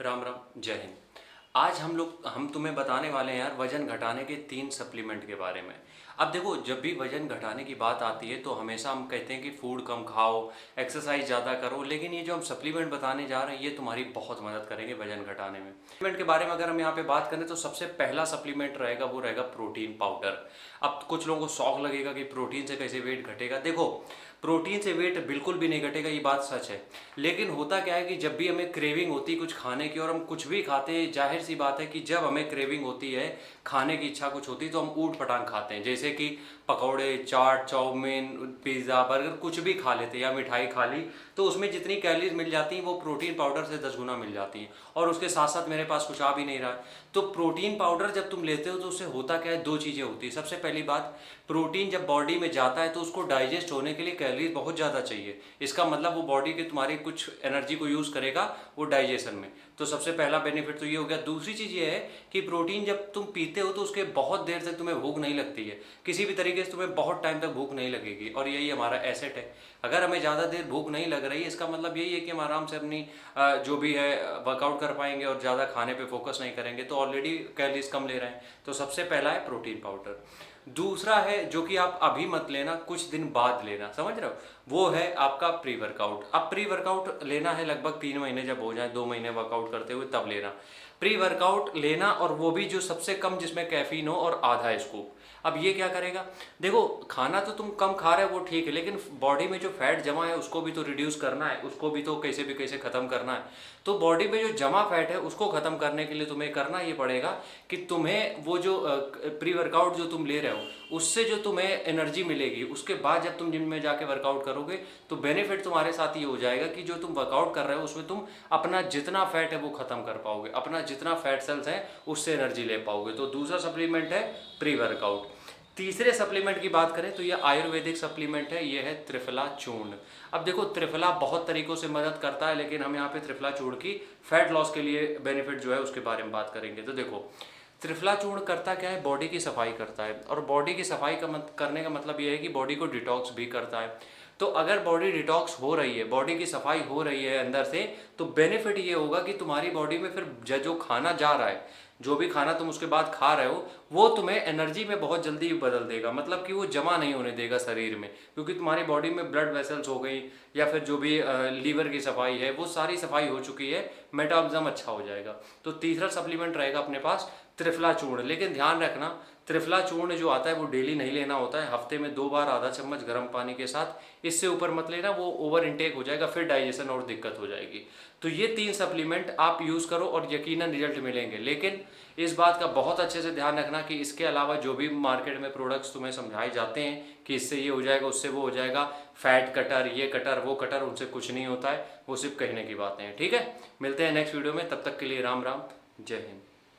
राम राम, जय हिंद। आज हम तुम्हें बताने वाले हैं यार वजन घटाने के 3 सप्लीमेंट के बारे में। अब देखो, जब भी वजन घटाने की बात आती है तो हमेशा हम कहते हैं कि फूड कम खाओ, एक्सरसाइज ज़्यादा करो, लेकिन ये जो हम सप्लीमेंट बताने जा रहे हैं ये तुम्हारी बहुत मदद करेंगे वजन घटाने में। सप्लीमेंट के बारे में अगर हम यहाँ पे बात करें तो सबसे पहला सप्लीमेंट रहेगा वो रहेगा प्रोटीन पाउडर। अब कुछ लोगों को शौक लगेगा कि प्रोटीन से कैसे वेट घटेगा। देखो, प्रोटीन से वेट बिल्कुल भी नहीं घटेगा, ये बात सच है। लेकिन होता क्या है कि जब भी हमें क्रेविंग होती है कुछ खाने की और हम कुछ भी खाते हैं, जाहिर सी बात है कि जब हमें क्रेविंग होती है, खाने की इच्छा कुछ होती है तो हम ऊट पटांग खाते हैं। जैसे कि पकौड़े, चाट, चाउमीन, पिज़्ज़ा, बर्गर कुछ भी खा लेते हैं या मिठाई खा ली, तो उसमें जितनी कैलोरीज मिल जाती हैं वो प्रोटीन पाउडर से 10 गुना मिल जाती हैं। और उसके साथ साथ मेरे पास कुछ आ भी नहीं रहा है। तो प्रोटीन पाउडर जब तुम लेते हो तो उससे होता क्या है, 2 चीज़ें होती है। सबसे पहली बात, प्रोटीन जब बॉडी में जाता है तो उसको डाइजेस्ट होने के लिए कैलोरीज बहुत ज़्यादा चाहिए। इसका मतलब वो बॉडी के तुम्हारी कुछ एनर्जी को यूज़ करेगा वो डाइजेशन में। तो सबसे पहला बेनिफिट तो ये हो गया। दूसरी चीज़ ये है कि प्रोटीन जब तुम पीते हो तो उसके बहुत देर तक तुम्हें भूख नहीं लगती है, किसी भी तरीके से तुम्हें बहुत टाइम तक भूख नहीं लगेगी, और यही हमारा एसेट है। अगर हमें ज़्यादा देर भूख नहीं लग रही है, इसका मतलब यही है कि हम आराम से अपनी जो भी है वर्कआउट कर पाएंगे और ज़्यादा खाने पे फोकस नहीं करेंगे। तो ऑलरेडी कैलोरीज कम ले रहे हैं। तो सबसे पहला है प्रोटीन पाउडर। दूसरा है जो कि आप अभी मत लेना, कुछ दिन बाद लेना, समझ रहे हो, वो है आपका प्री वर्कआउट। अब प्री वर्कआउट लेना है लगभग 3 महीने जब हो जाए, 2 महीने वर्कआउट करते हुए तब लेना प्री वर्कआउट लेना, और वो भी जो सबसे कम जिसमें कैफीन हो और आधा स्कूप। अब ये क्या करेगा, देखो खाना तो तुम कम खा रहे हो वो ठीक है, लेकिन बॉडी में जो फैट जमा है उसको भी तो रिड्यूस करना है, उसको भी तो कैसे भी कैसे ख़त्म करना है। तो बॉडी में जो जमा फैट है उसको ख़त्म करने के लिए तुम्हें करना ये पड़ेगा कि तुम्हें वो जो प्री वर्कआउट जो तुम ले रहे हो उससे जो तुम्हें एनर्जी मिलेगी, उसके बाद जब तुम जिम में जाके वर्कआउट करोगे तो बेनिफिट तुम्हारे साथ ये हो जाएगा कि जो तुम वर्कआउट कर रहे हो उसमें तुम अपना जितना फैट है वो ख़त्म कर पाओगे, अपना जितना फैट सेल्स है उससे एनर्जी ले पाओगे। तो दूसरा सप्लीमेंट है प्री वर्कआउट। तीसरे सप्लीमेंट की बात करें तो ये आयुर्वेदिक सप्लीमेंट है, ये है त्रिफला चूर्ण। अब देखो, त्रिफला बहुत तरीकों से मदद करता है, लेकिन हम यहाँ पे त्रिफला चूर्ण की फैट लॉस के लिए बेनिफिट जो है उसके बारे में बात करेंगे। तो देखो, त्रिफला चूर्ण करता क्या है, बॉडी की सफाई करता है, और बॉडी की सफाई करने का मतलब ये है कि बॉडी को डिटॉक्स भी करता है। तो अगर बॉडी डिटॉक्स हो रही है, बॉडी की सफाई हो रही है अंदर से, तो बेनिफिट ये होगा कि तुम्हारी बॉडी में फिर जो खाना जा रहा है, जो भी खाना तुम उसके बाद खा रहे हो, वो तुम्हें एनर्जी में बहुत जल्दी बदल देगा। मतलब कि वो जमा नहीं होने देगा शरीर में, क्योंकि तुम्हारी बॉडी में ब्लड वेसल्स हो गई या फिर जो भी लीवर की सफाई है वो सारी सफाई हो चुकी है, मेटाबॉलिज्म अच्छा हो जाएगा। तो तीसरा सप्लीमेंट रहेगा अपने पास त्रिफला चूर्ण। लेकिन ध्यान रखना, त्रिफला चूर्ण जो आता है वो डेली नहीं लेना होता है, हफ्ते में 2 बार आधा चम्मच गर्म पानी के साथ, इससे ऊपर मत लेना, वो ओवर इनटेक हो जाएगा, फिर डाइजेशन और दिक्कत हो जाएगी। तो ये 3 सप्लीमेंट आप यूज़ करो और यकीनन रिजल्ट मिलेंगे। लेकिन इस बात का बहुत अच्छे से ध्यान रखना कि इसके अलावा जो भी मार्केट में प्रोडक्ट्स तुम्हें समझाए जाते हैं कि इससे ये हो जाएगा, उससे वो हो जाएगा, फैट कटर, ये कटर, वो कटर, उनसे कुछ नहीं होता है, वो सिर्फ कहने की बातें हैं। ठीक है, मिलते हैं नेक्स्ट वीडियो में, तब तक के लिए राम राम, जय हिंद।